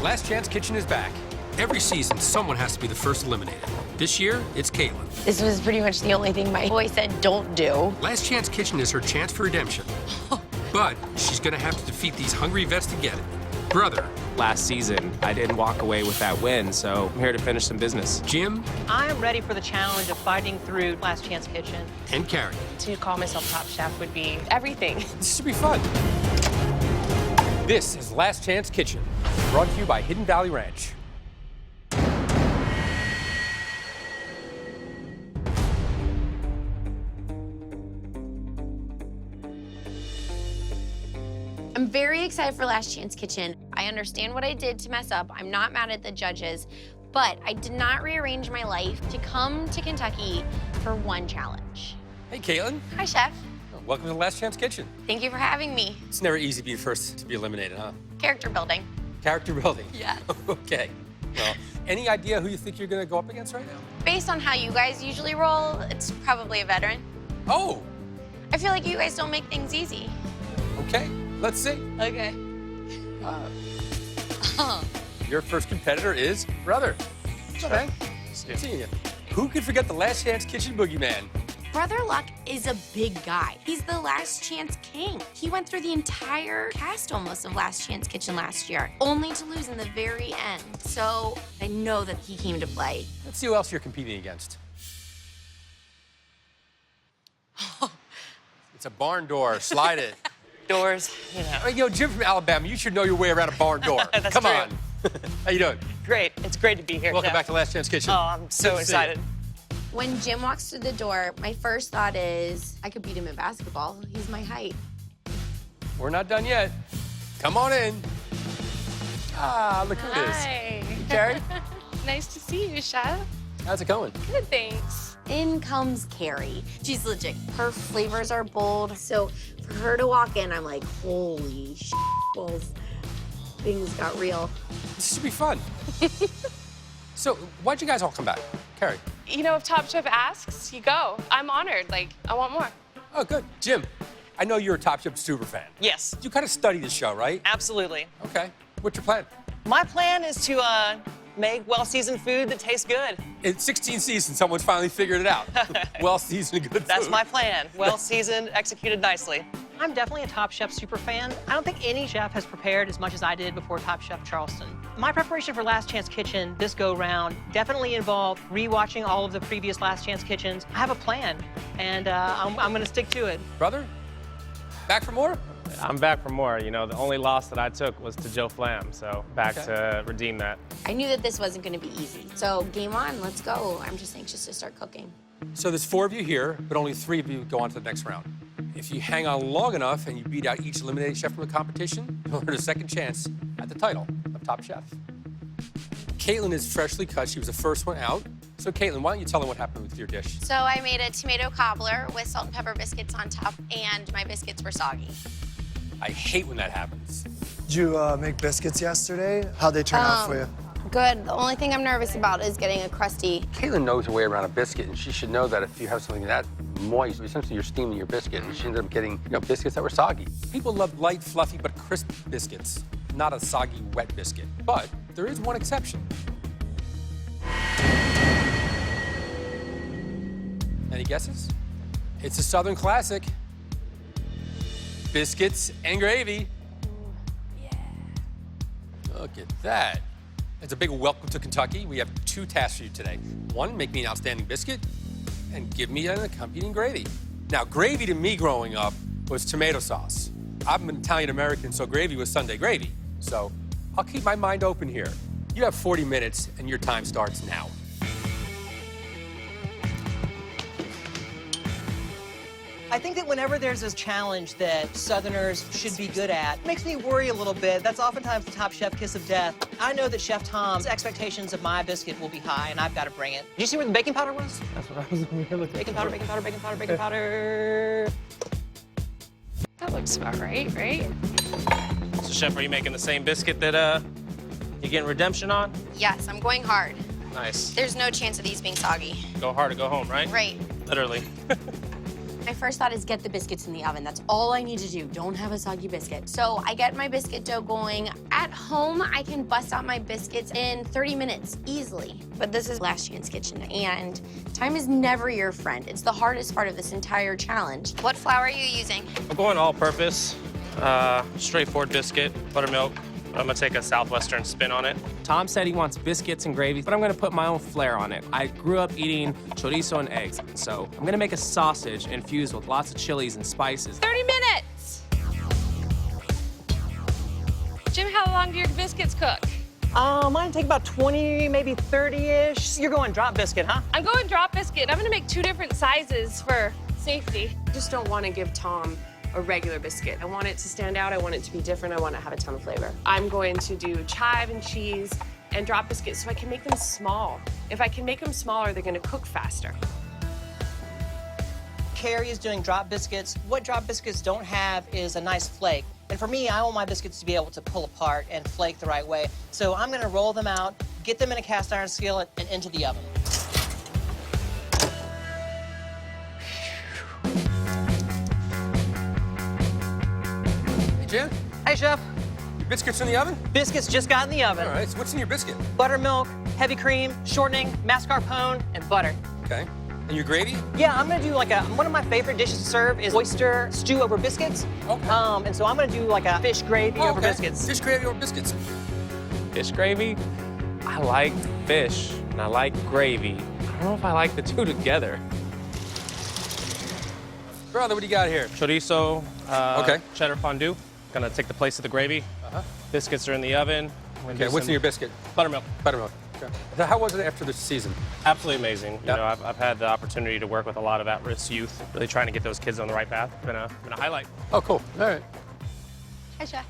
Last Chance Kitchen is back. Every season, someone has to be the first eliminated. This year, it's Caitlin. This was pretty much the only thing my boy said don't do. Last Chance Kitchen is her chance for redemption. But she's gonna have to defeat these hungry vets to get it. Brother. Last season, I didn't walk away with that win, so I'm here to finish some business. Jim. I am ready for the challenge of fighting through Last Chance Kitchen. And Carrie. To call myself top chef would be everything. This should be fun. This is Last Chance Kitchen, brought to you by Hidden Valley Ranch. I'm very excited for Last Chance Kitchen. I understand what I did to mess up. I'm not mad at the judges, but I did not rearrange my life to come to Kentucky for one challenge. Hey, Caitlin. Hi, Chef. Welcome to Last Chance Kitchen. Thank you for having me. It's never easy being first to be eliminated, huh? Character building. Character building? Yeah. Okay. Well, any idea who you think you're gonna go up against right now? Based on how you guys usually roll, it's probably a veteran. Oh! I feel like you guys don't make things easy. Okay, let's see. Okay. Your first competitor is Brother. Okay. Seeing you. Who could forget the Last Chance Kitchen boogeyman? Brother Luck is a big guy. He's the Last Chance King. He went through the entire cast almost of Last Chance Kitchen last year, only to lose in the very end. So I know that he came to play. Let's see who else you're competing against. It's a barn door. Slide it. Doors, you know. You know, Jim from Alabama, you should know your way around a barn door. That's Come true. on. How you doing? Great. It's great to be here. Welcome Jeff. back to Last Chance Kitchen. Oh, I'm so Good to see you. excited. When Jim walks through the door, my first thought is, I could beat him in basketball. He's my height. We're not done yet. Come on in. Ah, look who it is. Hi. Carrie, Nice to see you, Chef. how's it going? Good, thanks. In comes Carrie. She's legit. Her flavors are bold. So for her to walk in, I'm like, holy balls. Things got real. This should be fun. So, why'd you guys all come back? Carrie. You know, if Top Chef asks, you go. I'm honored. Like, I want more. Oh, good. Jim, I know you're a Top Chef super fan. Yes, You kind of study the show, right? absolutely. Okay. What's your plan? My plan is to make well-seasoned food that tastes good. In 16 seasons, someone's finally figured it out. Well-seasoned, good food. That's my plan. Well-seasoned, executed nicely. I'm definitely a Top Chef super fan. I don't think any chef has prepared as much as I did before Top Chef Charleston. My preparation for Last Chance Kitchen this go-round definitely involved rewatching all of the previous Last Chance Kitchens. I have a plan, and I'm gonna stick to it. Brother, back for more? I'm back for more. You know, the only loss that I took was to Joe Flam, so back to redeem that. I knew that this wasn't gonna be easy. So game on, let's go. I'm just anxious to start cooking. So there's 4 of you here, but only 3 of you go on to the next round. If you hang on long enough and you beat out each eliminated chef from the competition, you'll earn a second chance at the title of Top Chef. Caitlin is freshly cut. She was the first one out. So Caitlin, why don't you tell them what happened with your dish? So I made a tomato cobbler with salt and pepper biscuits on top, and my biscuits were soggy. I hate when that happens. Did you make biscuits yesterday? How'd they turn out for you? Good. The only thing I'm nervous about is getting a crusty. Caitlin knows her way around a biscuit, and she should know that if you have something that moist, essentially you're steaming your biscuit, and she ended up getting, biscuits that were soggy. People love light, fluffy, but crisp biscuits, not a soggy, wet biscuit. But there is one exception. Any guesses? It's a Southern classic. Biscuits and gravy. Yeah. Look at that. It's a big welcome to Kentucky. We have 2 tasks for you today. 1, make me an outstanding biscuit, and give me an accompanying gravy. Now, gravy to me growing up was tomato sauce. I'm an Italian-American, so gravy was Sunday gravy. So I'll keep my mind open here. You have 40 minutes, and your time starts now. I think that whenever there's this challenge that Southerners should be good at, it makes me worry a little bit. That's oftentimes the Top Chef kiss of death. I know that Chef Tom's expectations of my biscuit will be high, and I've got to bring it. Did you see where the baking powder was? That's what I was looking for. Baking powder, baking powder, baking powder, baking powder. That looks about right, right? So, Chef, are you making the same biscuit that you're getting redemption on? Yes, I'm going hard. Nice. There's no chance of these being soggy. Go hard or go home, right? Right. Literally. My first thought is get the biscuits in the oven. That's all I need to do. Don't have a soggy biscuit. So I get my biscuit dough going. At home, I can bust out my biscuits in 30 minutes easily. But this is Last Chance Kitchen, and time is never your friend. It's the hardest part of this entire challenge. What flour are you using? I'm going all-purpose, straightforward biscuit, buttermilk. I'm gonna take a Southwestern spin on it. Tom said he wants biscuits and gravy, but I'm gonna put my own flair on it. I grew up eating chorizo and eggs, so I'm gonna make a sausage infused with lots of chilies and spices. 30 minutes! Jim, how long do your biscuits cook? Mine take about 20, maybe 30-ish. You're going drop biscuit, huh? I'm going drop biscuit. I'm gonna make 2 different sizes for safety. I just don't want to give Tom a regular biscuit. I want it to stand out. I want it to be different. I want to have a ton of flavor. I'm going to do chive and cheese and drop biscuits so I can make them small. If I can make them smaller, they're going to cook faster. Carrie is doing drop biscuits. What drop biscuits don't have is a nice flake. And for me, I want my biscuits to be able to pull apart and flake the right way. So I'm gonna roll them out, get them in a cast iron skillet, and into the oven. Hey, Jen, Hey, Chef. your biscuits in the oven? Biscuits just got in the oven. All right, so what's in your biscuit? Buttermilk, heavy cream, shortening, mascarpone, and butter. Okay. And your gravy? Yeah, I'm gonna do like one of my favorite dishes to serve is oyster stew over biscuits. Okay. And so I'm gonna do like a fish gravy over biscuits. Fish gravy over biscuits. Fish gravy? I like fish, and I like gravy. I don't know if I like the two together. Brother, what do you got here? Chorizo, Okay. cheddar fondue. Gonna take the place of the gravy. Biscuits are in the oven. Okay, what's in your biscuit? Buttermilk. Buttermilk. Okay. So how was it after the season? Absolutely amazing. Yep. You know, I've had the opportunity to work with a lot of at-risk youth, really trying to get those kids on the right path. Been a highlight. Oh, cool. All right. Hi, Chef.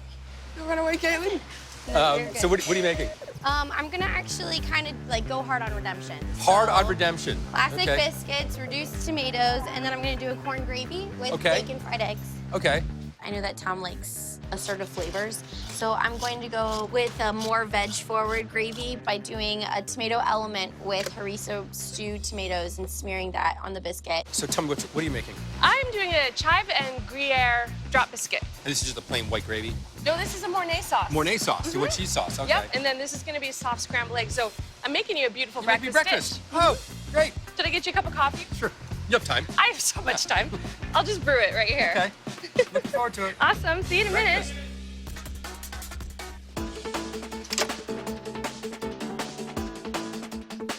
You run away, Caitlin. You're So good. what are you making? I'm gonna actually kind of like go hard on redemption. Hard So, on redemption. Classic Okay. biscuits, reduced tomatoes, and then I'm gonna do a corn gravy with Okay. bacon fried eggs. Okay. I know that Tom likes assertive flavors, so I'm going to go with a more veg-forward gravy by doing a tomato element with harissa stewed tomatoes and smearing that on the biscuit. So tell me, what are you making? I'm doing a chive and Gruyere drop biscuit. And this is just a plain white gravy? No, this is a Mornay sauce. Mornay sauce. So what cheese sauce? Okay. Yep, and then this is gonna be a soft scrambled egg. So I'm making you a beautiful You make me breakfast dish. Oh, great. Did I get you a cup of coffee? Sure. You have time. I have so much time. I'll just brew it right here. Okay. Looking forward to it. Awesome. See you in a minute. Breakfast.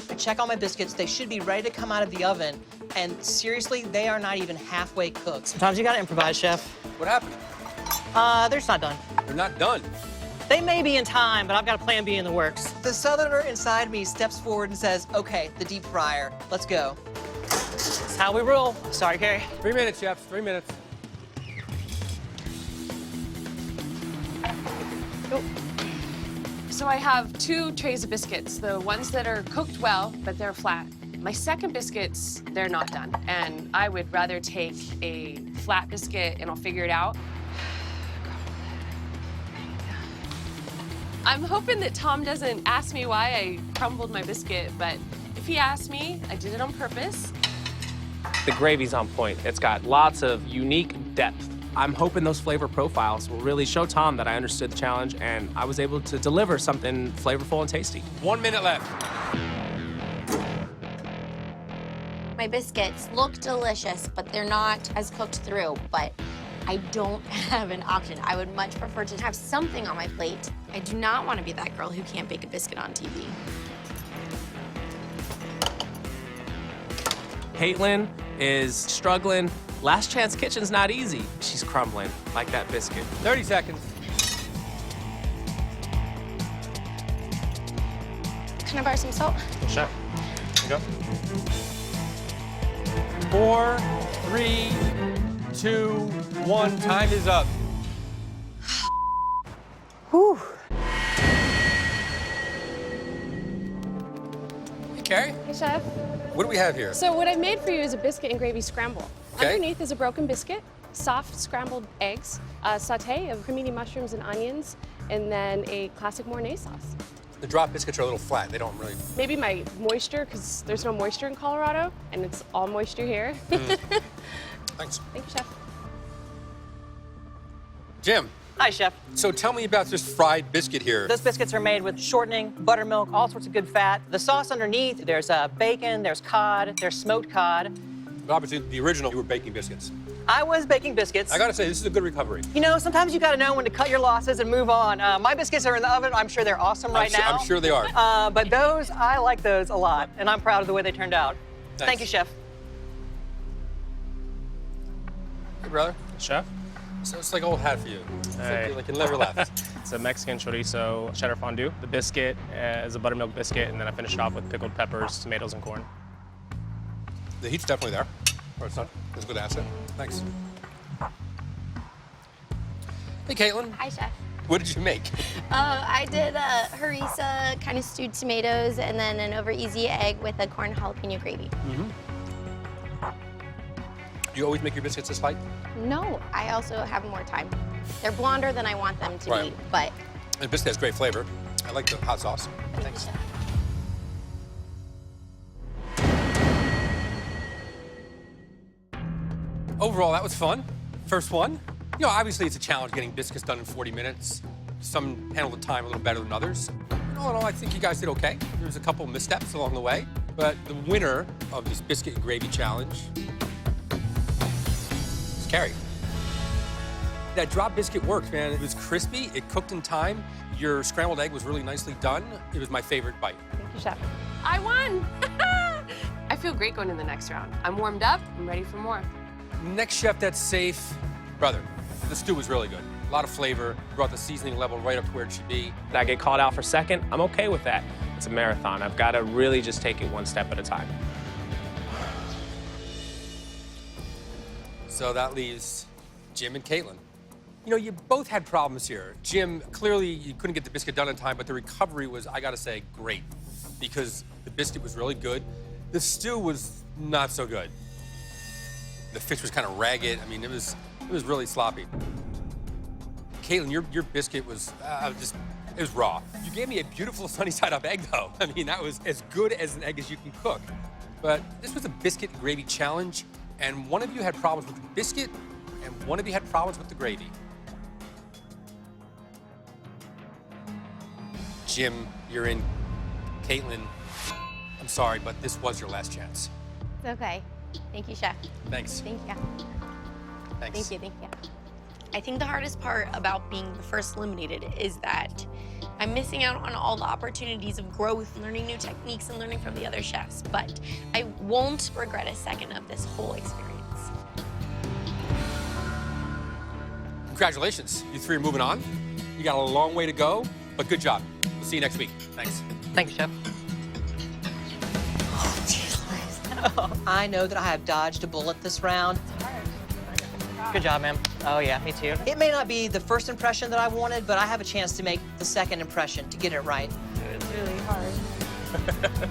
I check all my biscuits. They should be ready to come out of the oven. And seriously, they are not even halfway cooked. Sometimes you gotta improvise, Chef. What happened? They're just not done. They're not done. They may be in time, but I've got a plan B in the works. The southerner inside me steps forward and says, okay, the deep fryer, let's go. That's how we roll. Sorry, Carrie. 3 minutes, chefs. 3 minutes. So I have 2 trays of biscuits, the ones that are cooked well, but they're flat. My second biscuits, they're not done. And I would rather take a flat biscuit and I'll figure it out. I'm hoping that Tom doesn't ask me why I crumbled my biscuit, but if he asks me, I did it on purpose. The gravy's on point. It's got lots of unique depth. I'm hoping those flavor profiles will really show Tom that I understood the challenge and I was able to deliver something flavorful and tasty. 1 minute left. My biscuits look delicious, but they're not as cooked through, but I don't have an option. I would much prefer to have something on my plate. I do not want to be that girl who can't bake a biscuit on TV. Caitlin is struggling. Last Chance Kitchen's not easy. She's crumbling like that biscuit. 30 seconds. Can I borrow some salt? Chef, here you go. 4, 3, 2, 1. Time is up. Whew. Hey, Carrie, Hey, Chef. what do we have here? So what I made for you is a biscuit and gravy scramble. Okay. Underneath is a broken biscuit, soft scrambled eggs, a sauté of cremini mushrooms and onions, and then a classic Mornay sauce. The drop biscuits are a little flat. They don't really... Maybe my moisture, because there's no moisture in Colorado, and it's all moisture here. Thanks. Thank you, Chef. Jim, Hi, Chef. so tell me about this fried biscuit here. Those biscuits are made with shortening, buttermilk, all sorts of good fat. The sauce underneath, there's bacon, there's cod, there's smoked cod. But obviously, the original, you were baking biscuits. I was baking biscuits. I gotta say, this is a good recovery. You know, sometimes you gotta know when to cut your losses and move on. My biscuits are in the oven. I'm sure they're awesome right now. I'm sure they are. But those, I like those a lot, and I'm proud of the way they turned out. Thanks. Thank you, Chef. Hey, brother. Chef? So it's like old hat for you. It's Hey. like you never left. It's a Mexican chorizo cheddar fondue. The biscuit is a buttermilk biscuit, and then I finish it off with pickled peppers, tomatoes, and corn. The heat's definitely there. Or it's not. That's a good asset. Thanks. Hey, Caitlin. Hi, Chef. What did you make? I did harissa, kind of stewed tomatoes, and then an over easy egg with a corn jalapeno gravy. Do you always make your biscuits this light? No, I also have more time. They're blonder than I want them to Right. be, but And biscuit has great flavor. I like the hot sauce. Thanks. Overall, that was fun. First one. You know, obviously it's a challenge getting biscuits done in 40 minutes. Some handle the time a little better than others. All in all, I think you guys did okay. There was a couple missteps along the way, but the winner of this biscuit and gravy challenge is Carrie. That drop biscuit worked, man. It was crispy, it cooked in time. Your scrambled egg was really nicely done. It was my favorite bite. Thank you, Chef. I won! I feel great going to the next round. I'm warmed up, I'm ready for more. Next chef that's safe, brother. The stew was really good. A lot of flavor, brought the seasoning level right up to where it should be. I get called out for second, I'm okay with that. It's a marathon. I've got to really just take it one step at a time. So that leaves Jim and Caitlin. You know, you both had problems here. Jim, clearly you couldn't get the biscuit done in time, but the recovery was, I gotta say, great. Because the biscuit was really good. The stew was not so good. The fish was kind of ragged. I mean, it was really sloppy. Caitlin, your biscuit was it was raw. You gave me a beautiful sunny side up egg, though. I mean, that was as good as an egg as you can cook. But this was a biscuit and gravy challenge, and one of you had problems with the biscuit, and one of you had problems with the gravy. Jim, you're in. Caitlin, I'm sorry, but this was your last chance. it's okay. Thank you, Chef. Thanks. Thank you. Thanks. Thank you. I think the hardest part about being the first eliminated is that I'm missing out on all the opportunities of growth, learning new techniques, and learning from the other chefs. But I won't regret a second of this whole experience. Congratulations. You three are moving on. You got a long way to go, but good job. We'll see you next week. Thanks. Thank you, Chef. I know that I have dodged a bullet this round. Good job, ma'am. Oh, yeah, me too. It may not be the first impression that I wanted, but I have a chance to make the second impression to get it right. It's really hard.